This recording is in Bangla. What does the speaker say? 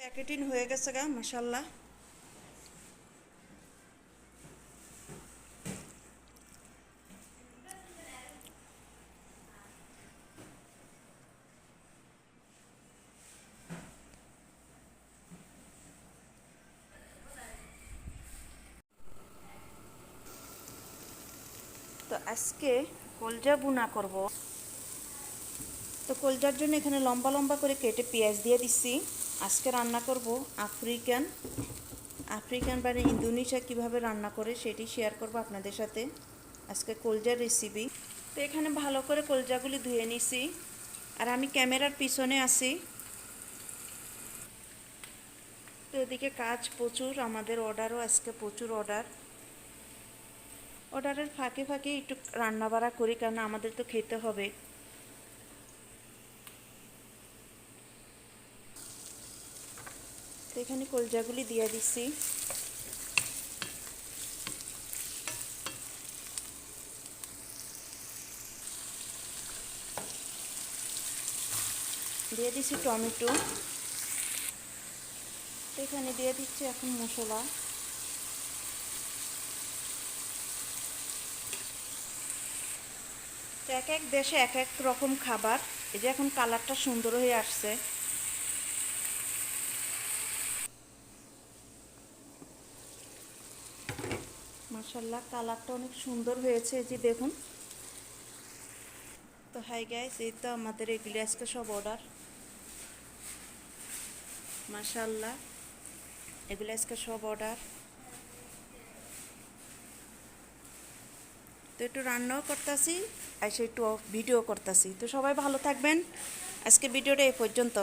প্যাকেটিং হয়ে গেছে গা মাশাআল্লাহ। তো আজকে কলজা ভুনা করব। তো কলজার জন্য এখানে লম্বা লম্বা করে কেটে পেঁয়াজ দিয়ে দিচ্ছি। আজকে রান্না করব আফ্রিকান মানে ইন্দোনেশিয়া কীভাবে রান্না করে সেটি শেয়ার করব আপনাদের সাথে। আজকে কলজার রেসিপি। তো এখানে ভালো করে কলজাগুলি ধুয়ে নিছি, আর আমি ক্যামেরার পিছনে আছি। তো এদিকে কাজ প্রচুর, আমাদের অর্ডারও আজকে প্রচুর অর্ডারের ফাঁকে ফাঁকে একটু রান্না বাড়া করি, কারণ আমাদের তো খেতে হবে। তো এখানে কলজাগুলি দিয়ে দিচ্ছি। দিয়ে দিচ্ছি টমেটো। তো এখানে দিয়ে দিচ্ছি এখন মশলা। তো এক এক দেশে এক এক রকম খাবার। এই যে এখন কালারটা সুন্দর হয়ে আসছে। মাশাআল্লাহ, কালারটা অনেক সুন্দর হয়েছে, এই যে দেখুন। তো হাই গাইস, এই তো আমাদের এগুলি আজকে সব অর্ডার। মাশাআল্লাহ, এগুলি আজকে সব অর্ডার। তো একটু রান্নাও করতেছি আর একটু ভিডিও করতেছি। তো সবাই ভালো থাকবেন। আজকে ভিডিওটা এই পর্যন্ত।